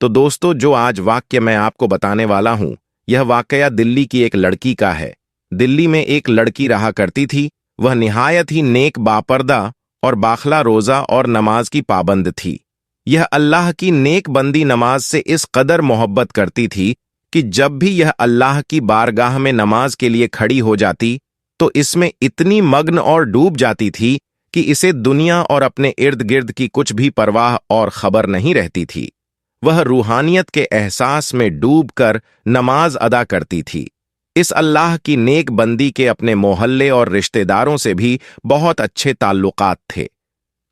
تو دوستو جو آج واقعہ میں آپ کو بتانے والا ہوں یہ واقعہ دلی کی ایک لڑکی کا ہے۔ دلی میں ایک لڑکی رہا کرتی تھی، وہ نہایت ہی نیک باپردہ اور باخلا روزہ اور نماز کی پابند تھی۔ یہ اللہ کی نیک بندی نماز سے اس قدر محبت کرتی تھی کہ جب بھی یہ اللہ کی بارگاہ میں نماز کے لیے کھڑی ہو جاتی تو اس میں اتنی مگن اور ڈوب جاتی تھی کہ اسے دنیا اور اپنے ارد گرد کی کچھ بھی پرواہ اور خبر نہیں رہتی تھی۔ وہ روحانیت کے احساس میں ڈوب کر نماز ادا کرتی تھی۔ اس اللہ کی نیک بندی کے اپنے محلے اور رشتہ داروں سے بھی بہت اچھے تعلقات تھے۔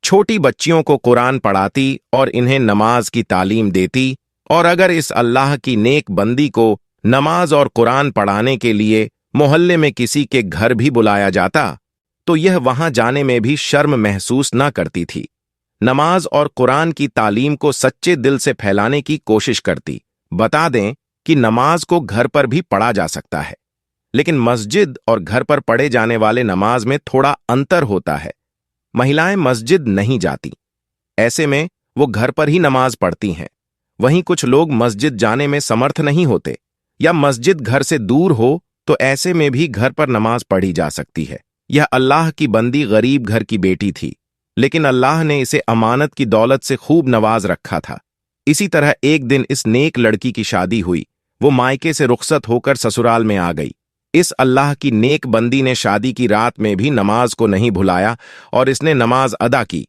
چھوٹی بچیوں کو قرآن پڑھاتی اور انہیں نماز کی تعلیم دیتی، اور اگر اس اللہ کی نیک بندی کو نماز اور قرآن پڑھانے کے لیے محلے میں کسی کے گھر بھی بلایا جاتا تو یہ وہاں جانے میں بھی شرم محسوس نہ کرتی تھی۔ نماز اور قرآن کی تعلیم کو سچے دل سے پھیلانے کی کوشش کرتی۔ بتا دیں کہ نماز کو گھر پر بھی پڑھا جا سکتا ہے، لیکن مسجد اور گھر پر پڑھے جانے والے نماز میں تھوڑا انتر ہوتا ہے۔ مہیلائیں مسجد نہیں جاتی، ایسے میں وہ گھر پر ہی نماز پڑھتی ہیں۔ وہیں کچھ لوگ مسجد جانے میں سمرتھ نہیں ہوتے یا مسجد گھر سے دور ہو تو ایسے میں بھی گھر پر نماز پڑھی جا سکتی ہے۔ یہ اللہ کی بندی غریب گھر کی بیٹی تھی، لیکن اللہ نے اسے امانت کی دولت سے خوب نواز رکھا تھا۔ اسی طرح ایک دن اس نیک لڑکی کی شادی ہوئی، وہ مائکے سے رخصت ہو کر سسرال میں آ گئی۔ اس اللہ کی نیک بندی نے شادی کی رات میں بھی نماز کو نہیں بھلایا اور اس نے نماز ادا کی۔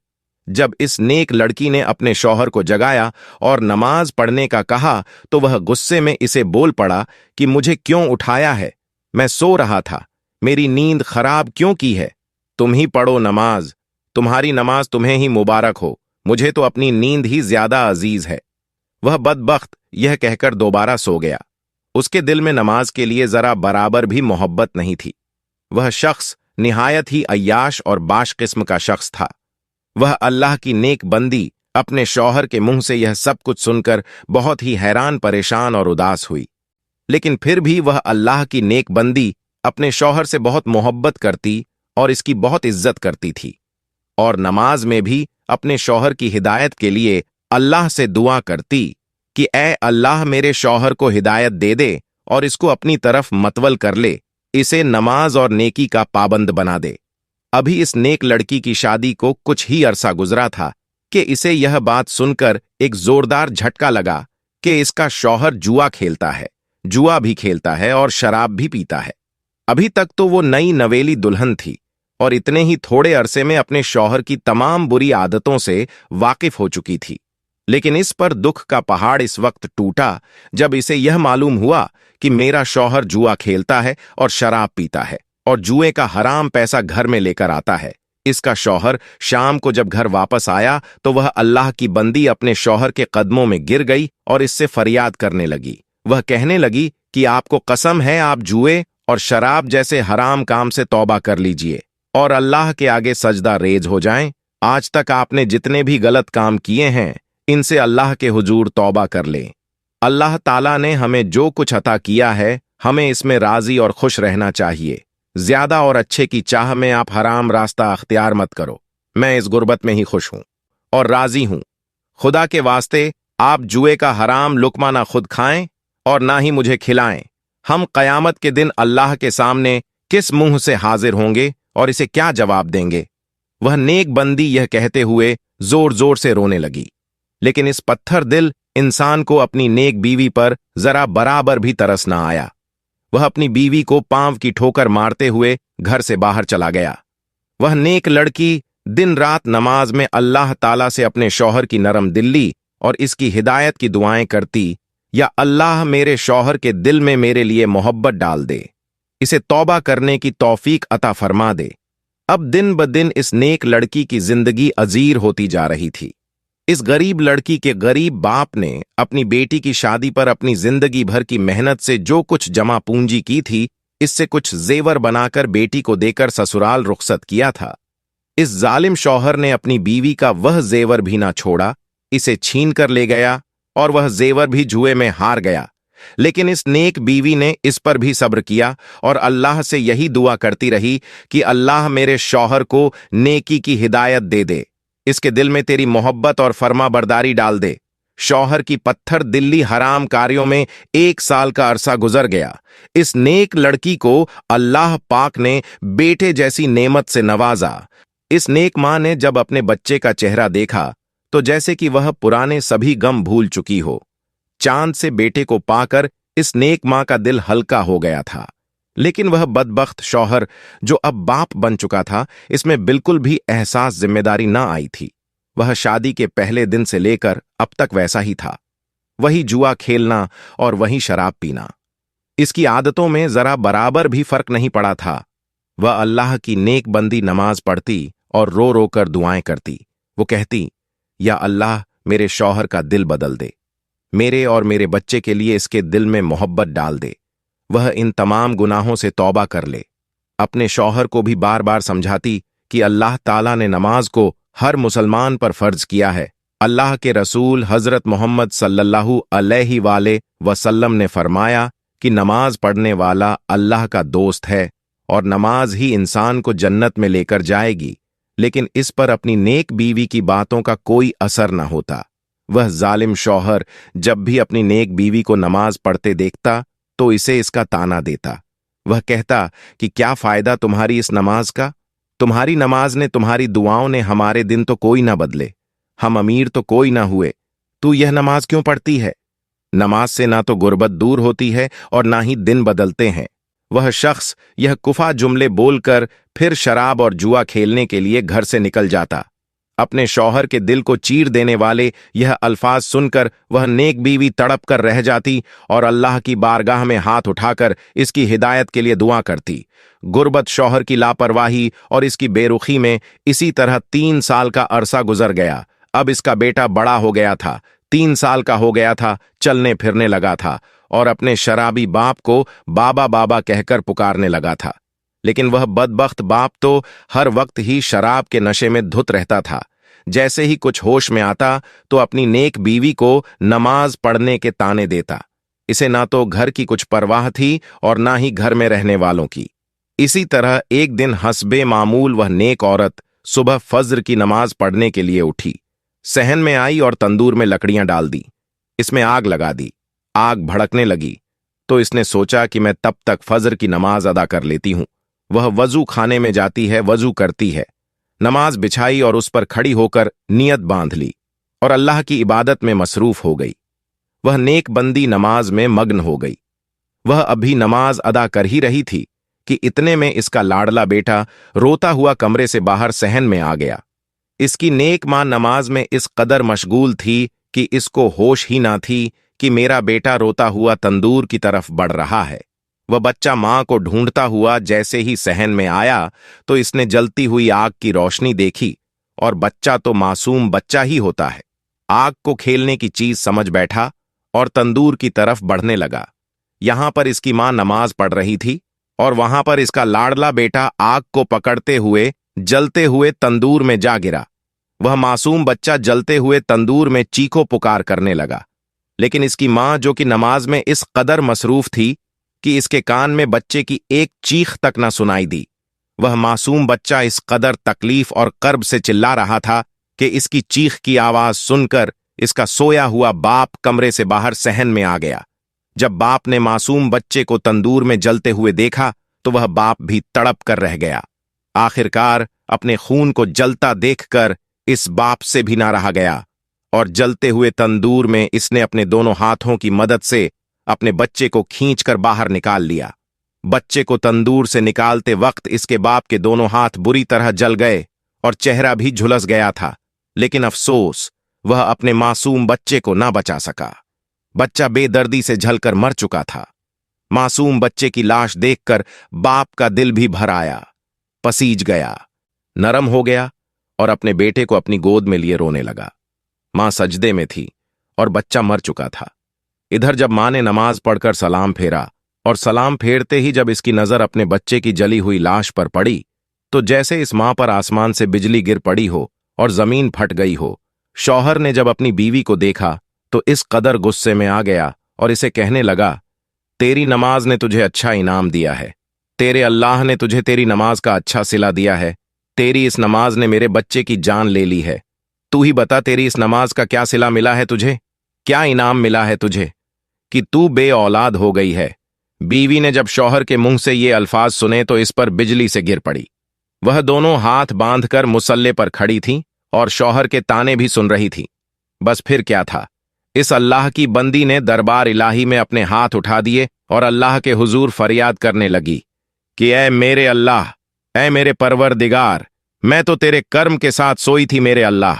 جب اس نیک لڑکی نے اپنے شوہر کو جگایا اور نماز پڑھنے کا کہا تو وہ غصے میں اسے بول پڑا کہ مجھے کیوں اٹھایا ہے؟ میں سو رہا تھا، میری نیند خراب کیوں کی ہے؟ تم ہی پڑھو نماز، تمہاری نماز تمہیں ہی مبارک ہو، مجھے تو اپنی نیند ہی زیادہ عزیز ہے۔ وہ بدبخت یہ کہہ کر دوبارہ سو گیا۔ اس کے دل میں نماز کے لیے ذرا برابر بھی محبت نہیں تھی۔ وہ شخص نہایت ہی عیاش اور باش قسم کا شخص تھا۔ وہ اللہ کی نیک بندی اپنے شوہر کے منہ سے یہ سب کچھ سن کر بہت ہی حیران پریشان اور اداس ہوئی، لیکن پھر بھی وہ اللہ کی نیک بندی اپنے شوہر سے بہت محبت کرتی اور اس کی بہت عزت کرتی تھی، اور نماز میں بھی اپنے شوہر کی ہدایت کے لیے اللہ سے دعا کرتی کہ اے اللہ میرے شوہر کو ہدایت دے دے اور اس کو اپنی طرف متول کر لے، اسے نماز اور نیکی کا پابند بنا دے۔ ابھی اس نیک لڑکی کی شادی کو کچھ ہی عرصہ گزرا تھا کہ اسے یہ بات سن کر ایک زوردار جھٹکا لگا کہ اس کا شوہر جوا کھیلتا ہے، جوا بھی کھیلتا ہے اور شراب بھی پیتا ہے۔ ابھی تک تو وہ نئی نویلی دلہن تھی اور اتنے ہی تھوڑے عرصے میں اپنے شوہر کی تمام بری عادتوں سے واقف ہو چکی تھی، لیکن اس پر دکھ کا پہاڑ اس وقت ٹوٹا جب اسے یہ معلوم ہوا کہ میرا شوہر جوا کھیلتا ہے اور شراب پیتا ہے اور جوئے کا حرام پیسہ گھر میں لے کر آتا ہے۔ اس کا شوہر شام کو جب گھر واپس آیا تو وہ اللہ کی بندی اپنے شوہر کے قدموں میں گر گئی اور اس سے فریاد کرنے لگی۔ وہ کہنے لگی کہ آپ کو قسم ہے آپ جوئے اور شراب جیسے حرام کام سے توبہ کر لیجئے اور اللہ کے آگے سجدہ ریز ہو جائیں۔ آج تک آپ نے جتنے بھی غلط کام کیے ہیں ان سے اللہ کے حضور توبہ کر لیں۔ اللہ تعالیٰ نے ہمیں جو کچھ عطا کیا ہے ہمیں اس میں راضی اور خوش رہنا چاہیے۔ زیادہ اور اچھے کی چاہ میں آپ حرام راستہ اختیار مت کرو۔ میں اس غربت میں ہی خوش ہوں اور راضی ہوں۔ خدا کے واسطے آپ جوئے کا حرام لقمہ نہ خود کھائیں اور نہ ہی مجھے کھلائیں۔ ہم قیامت کے دن اللہ کے سامنے کس منہ سے حاضر ہوں گے اور اسے کیا جواب دیں گے؟ وہ نیک بندی یہ کہتے ہوئے زور زور سے رونے لگی، لیکن اس پتھر دل انسان کو اپنی نیک بیوی پر ذرا برابر بھی ترس نہ آیا۔ وہ اپنی بیوی کو پاؤں کی ٹھوکر مارتے ہوئے گھر سے باہر چلا گیا۔ وہ نیک لڑکی دن رات نماز میں اللہ تعالیٰ سے اپنے شوہر کی نرم دلی اور اس کی ہدایت کی دعائیں کرتی، یا اللہ میرے شوہر کے دل میں میرے لیے محبت ڈال دے، اسے توبہ کرنے کی توفیق عطا فرما دے۔ اب دن بدن اس نیک لڑکی کی زندگی عزیر ہوتی جا رہی تھی۔ اس غریب لڑکی کے غریب باپ نے اپنی بیٹی کی شادی پر اپنی زندگی بھر کی محنت سے جو کچھ جمع پونجی کی تھی اس سے کچھ زیور بنا کر بیٹی کو دے کر سسرال رخصت کیا تھا۔ اس ظالم شوہر نے اپنی بیوی کا وہ زیور بھی نہ چھوڑا، اسے چھین کر لے گیا اور وہ زیور بھی جوئے میں ہار گیا۔ لیکن اس نیک بیوی نے اس پر بھی صبر کیا اور اللہ سے یہی دعا کرتی رہی کہ اللہ میرے شوہر کو نیکی کی ہدایت دے دے، اس کے دل میں تیری محبت اور فرما برداری ڈال دے۔ शौहर की पत्थर दिल्ली हराम कार्यों में 1 साल का अरसा गुजर गया। इस नेक लड़की को अल्लाह पाक ने बेटे जैसी नेमत से नवाजा। इस नेक मां ने जब अपने बच्चे का चेहरा देखा तो जैसे कि वह पुराने सभी गम भूल चुकी हो। चांद से बेटे को पाकर इस नेक मां का दिल हल्का हो गया था। लेकिन वह बदबख्त शौहर जो अब बाप बन चुका था, इसमें बिल्कुल भी एहसास जिम्मेदारी ना आई थी। वह शादी के पहले दिन से लेकर अब तक वैसा ही था, वही जुआ खेलना और वही शराब पीना। इसकी आदतों में जरा बराबर भी फर्क नहीं पड़ा था। वह अल्लाह की नेक बंदी नमाज पढ़ती और रो रो कर दुआएं करती। वो कहती, या अल्लाह मेरे शौहर का दिल बदल दे, मेरे और मेरे बच्चे के लिए इसके दिल में मोहब्बत डाल दे, वह इन तमाम गुनाहों से तौबा कर ले। अपने शौहर को भी बार बार समझाती कि अल्लाह ताला ने नमाज को हर मुसलमान पर फर्ज किया है। अल्लाह के रसूल हजरत मोहम्मद सल्लल्लाहु अलैहि वसल्लम ने फरमाया कि नमाज पढ़ने वाला अल्लाह का दोस्त है और नमाज ही इंसान को जन्नत में लेकर जाएगी। लेकिन इस पर अपनी नेक बीवी की बातों का कोई असर न होता। वह जालिम शौहर जब भी अपनी नेक बीवी को नमाज पढ़ते देखता तो इसे इसका ताना देता। वह कहता कि क्या फायदा तुम्हारी इस नमाज का, तुम्हारी नमाज ने, तुम्हारी दुआओं ने हमारे दिन तो कोई ना बदले, हम अमीर तो कोई ना हुए, तू यह नमाज क्यों पढ़ती है? नमाज से ना तो गुर्बत दूर होती है और ना ही दिन बदलते हैं। वह शख्स यह कुफा जुमले बोलकर फिर शराब और जुआ खेलने के लिए घर से निकल जाता। अपने शौहर के दिल को चीर देने वाले यह अल्फाज सुनकर वह नेक बीवी तड़प कर रह जाती और अल्लाह की बारगाह में हाथ उठाकर इसकी हिदायत के लिए दुआ करती। गुर्बत, शौहर की लापरवाही और इसकी बेरुखी में इसी तरह 3 साल का अरसा गुजर गया। अब इसका बेटा बड़ा हो गया था, 3 साल का हो गया था, चलने फिरने लगा था और अपने शराबी बाप को बाबा बाबा कहकर पुकारने लगा था। लेकिन वह बदबख्त बाप तो हर वक्त ही शराब के नशे में धुत रहता था। जैसे ही कुछ होश में आता तो अपनी नेक बीवी को नमाज पढ़ने के ताने देता। इसे ना तो घर की कुछ परवाह थी और ना ही घर में रहने वालों की। इसी तरह एक दिन हस्बे मामूल वह नेक औरत सुबह फज्र की नमाज पढ़ने के लिए उठी। सहन में आई और तंदूर में लकड़ियां डाल दी, इसमें आग लगा दी। आग भड़कने लगी तो इसने सोचा कि मैं तब तक फज्र की नमाज अदा कर लेती हूं। वह वजू खाने में जाती है, वजू करती है, नमाज बिछाई और उस पर खड़ी होकर नियत बांध ली और अल्लाह की इबादत में मसरूफ हो गई। वह नेक बंदी नमाज में मग्न हो गई। वह अभी नमाज अदा कर ही रही थी कि इतने में इसका लाडला बेटा रोता हुआ कमरे से बाहर सहन में आ गया। इसकी नेक मां नमाज में इस कदर मशगूल थी कि इसको होश ही ना थी कि मेरा बेटा रोता हुआ तंदूर की तरफ बढ़ रहा है। वह बच्चा मां को ढूंढता हुआ जैसे ही सहन में आया तो इसने जलती हुई आग की रोशनी देखी और बच्चा तो मासूम बच्चा ही होता है, आग को खेलने की चीज समझ बैठा और तंदूर की तरफ बढ़ने लगा। यहां पर इसकी मां नमाज पढ़ रही थी और वहां पर इसका लाडला बेटा आग को पकड़ते हुए जलते हुए तंदूर में जा गिरा। वह मासूम बच्चा जलते हुए तंदूर में चीखो पुकार करने लगा। लेकिन इसकी मां, जो कि नमाज में इस कदर मसरूफ थी कि इसके कान में बच्चे की एक चीख तक न सुनाई दी। वह मासूम बच्चा इस कदर तकलीफ और कर्ब से चिल्ला रहा था कि इसकी चीख की आवाज सुनकर इसका सोया हुआ बाप कमरे से बाहर सहन में आ गया। जब बाप ने मासूम बच्चे को तंदूर में जलते हुए देखा तो वह बाप भी तड़प कर रह गया। आखिरकार अपने खून को जलता देखकर इस बाप से भी ना रहा गया और जलते हुए तंदूर में इसने अपने दोनों हाथों की मदद से अपने बच्चे को खींचकर बाहर निकाल लिया। बच्चे को तंदूर से निकालते वक्त इसके बाप के दोनों हाथ बुरी तरह जल गए और चेहरा भी झुलस गया था। लेकिन अफसोस, वह अपने मासूम बच्चे को ना बचा सका। बच्चा बेदर्दी से झलकर मर चुका था। मासूम बच्चे की लाश देखकर बाप का दिल भी भर आया, पसीज गया, नरम हो गया और अपने बेटे को अपनी गोद में लिए रोने लगा। मां सजदे में थी और बच्चा मर चुका था। इधर जब मां ने नमाज पढ़कर सलाम फेरा और सलाम फेरते ही जब इसकी नजर अपने बच्चे की जली हुई लाश पर पड़ी तो जैसे इस मां पर आसमान से बिजली गिर पड़ी हो और जमीन फट गई हो। शौहर ने जब अपनी बीवी को देखा तो इस कदर गुस्से में आ गया और इसे कहने लगा, तेरी नमाज ने तुझे अच्छा इनाम दिया है, तेरे अल्लाह ने तुझे तेरी नमाज का अच्छा सिला दिया है। तेरी इस नमाज ने मेरे बच्चे की जान ले ली है। तू ही बता, तेरी इस नमाज का क्या सिला मिला है तुझे? क्या इनाम मिला है तुझे कि तू बे औलाद हो गई है। बीवी ने जब शौहर के मुंह से ये अल्फाज सुने तो इस पर बिजली से गिर पड़ी। वह दोनों हाथ बांधकर मुसल्ले पर खड़ी थी और शौहर के ताने भी सुन रही थी। बस फिर क्या था, इस अल्लाह की बंदी ने दरबार इलाही में अपने हाथ उठा दिए और अल्लाह के हुजूर फरियाद करने लगी कि ऐ मेरे अल्लाह, ऐ मेरे परवरदिगार, मैं तो तेरे कर्म के साथ सोई थी मेरे अल्लाह,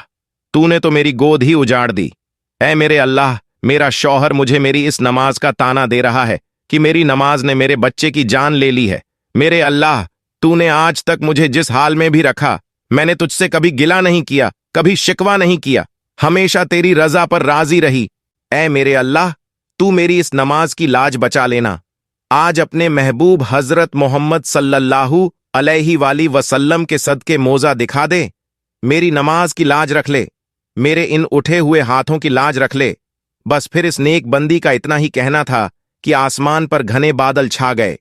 तूने तो मेरी गोद ही उजाड़ दी। ऐ मेरे अल्लाह, मेरा शौहर मुझे मेरी इस नमाज का ताना दे रहा है कि मेरी नमाज ने मेरे बच्चे की जान ले ली है। मेरे अल्लाह, तूने आज तक मुझे जिस हाल में भी रखा, मैंने तुझसे कभी गिला नहीं किया, कभी शिकवा नहीं किया, हमेशा तेरी रजा पर राजी रही। ऐ मेरे अल्लाह, तू मेरी इस नमाज की लाज बचा लेना। आज अपने महबूब हजरत मोहम्मद सल्लल्लाहु अलैहि वाली वसल्लम के सदके मोजा दिखा दे, मेरी नमाज की लाज रख ले, मेरे इन उठे हुए हाथों की लाज रख ले। बस फिर इस नेक बंदी का इतना ही कहना था कि आसमान पर घने बादल छा गए,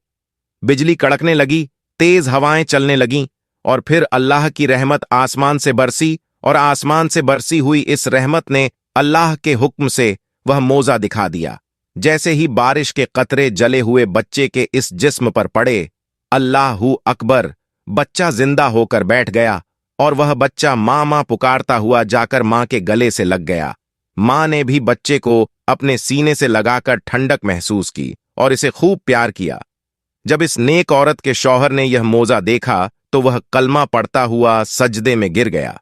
बिजली कड़कने लगी, तेज हवाएं चलने लगीं और फिर अल्लाह की रहमत आसमान से बरसी और आसमान से बरसी हुई इस रहमत ने अल्लाह के हुक्म से वह मोजा दिखा दिया। जैसे ही बारिश के कतरे जले हुए बच्चे के इस जिस्म पर पड़े, अल्लाहू अकबर, बच्चा जिंदा होकर बैठ गया और वह बच्चा माँ माँ पुकारता हुआ जाकर माँ के गले से लग गया। माँ ने भी बच्चे को अपने सीने से लगाकर ठंडक महसूस की और इसे खूब प्यार किया। जब इस नेक औरत के शौहर ने यह मोजा देखा तो वह कलमा पढ़ता हुआ सजदे में गिर गया।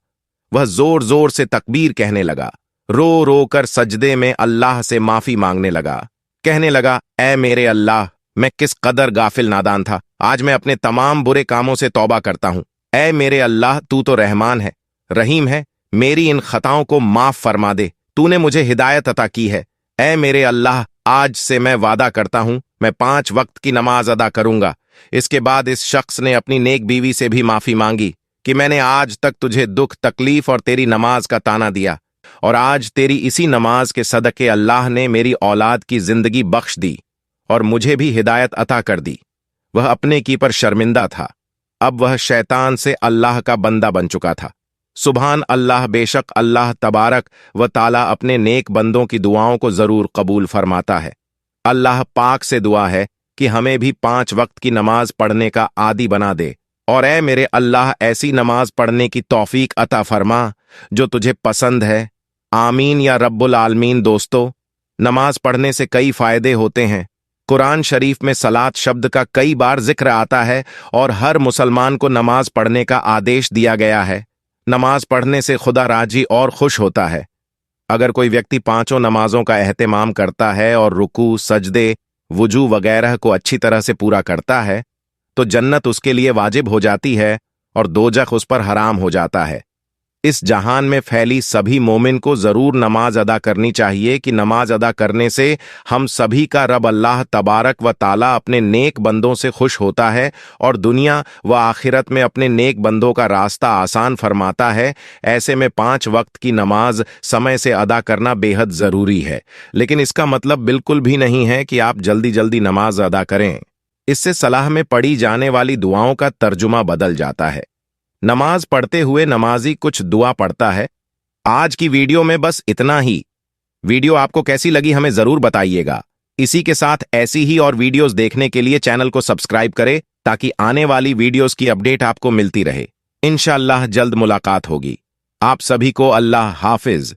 वह जोर जोर से तकबीर कहने लगा, रो रो कर सजदे में अल्लाह से माफी मांगने लगा। कहने लगा, ऐ मेरे अल्लाह, मैं किस कदर गाफिल नादान था, आज मैं अपने तमाम बुरे कामों से तौबा करता हूं। ऐ मेरे अल्लाह, तू तो रहमान है, रहीम है, मेरी इन खताओं को माफ फरमा दे, तूने मुझे हिदायत अता की है। ऐ मेरे अल्लाह, आज से मैं वादा करता हूं, मैं 5 वक्त की नमाज अदा करूंगा। इसके बाद इस शख्स ने अपनी नेक बीवी से भी माफी मांगी कि मैंने आज तक तुझे दुख तकलीफ और तेरी नमाज का ताना दिया, और आज तेरी इसी नमाज के सदके अल्लाह ने मेरी औलाद की जिंदगी बख्श दी और मुझे भी हिदायत अता कर दी। वह अपने की पर शर्मिंदा था, अब वह शैतान से अल्लाह का बंदा बन चुका था। सुभान अल्लाह, बेशक अल्लाह तबारक व ताला अपने नेक बंदों की दुआओं को जरूर कबूल फरमाता है। अल्लाह पाक से दुआ है कि हमें भी 5 वक्त की नमाज पढ़ने का आदी बना दे, और ऐ मेरे अल्लाह, ऐसी नमाज पढ़ने की तौफीक अता फरमा जो तुझे पसंद है। आमीन या रब्बुल आलमीन। दोस्तों, नमाज पढ़ने से कई फायदे होते हैं। कुरान शरीफ में सलात शब्द का कई बार जिक्र आता है और हर मुसलमान को नमाज पढ़ने का आदेश दिया गया है। नमाज पढ़ने से खुदा राजी और खुश होता है। अगर कोई व्यक्ति 5 नमाजों का एहतमाम करता है और रुकू, सजदे, वुजू वगैरह को अच्छी तरह से पूरा करता है तो जन्नत उसके लिए वाजिब हो जाती है और दोजख उस पर हराम हो जाता है। इस जहान में फैली सभी मोमिन को जरूर नमाज अदा करनी चाहिए कि नमाज अदा करने से हम सभी का रब अल्लाह तबारक व ताला अपने नेक बंदों से खुश होता है और दुनिया व आखिरत में अपने नेक बंदों का रास्ता आसान फरमाता है। ऐसे में 5 वक्त की नमाज समय से अदा करना बेहद जरूरी है, लेकिन इसका मतलब बिल्कुल भी नहीं है कि आप जल्दी जल्दी नमाज अदा करें। इससे सलाह में पढ़ी जाने वाली दुआओं का तर्जुमा बदल जाता है। नमाज पढ़ते हुए नमाजी कुछ दुआ पढ़ता है। आज की वीडियो में बस इतना ही। वीडियो आपको कैसी लगी हमें जरूर बताइएगा। इसी के साथ ऐसी ही और वीडियोस देखने के लिए चैनल को सब्सक्राइब करें ताकि आने वाली वीडियोस की अपडेट आपको मिलती रहे। इंशाअल्लाह जल्द मुलाकात होगी। आप सभी को अल्लाह हाफिज।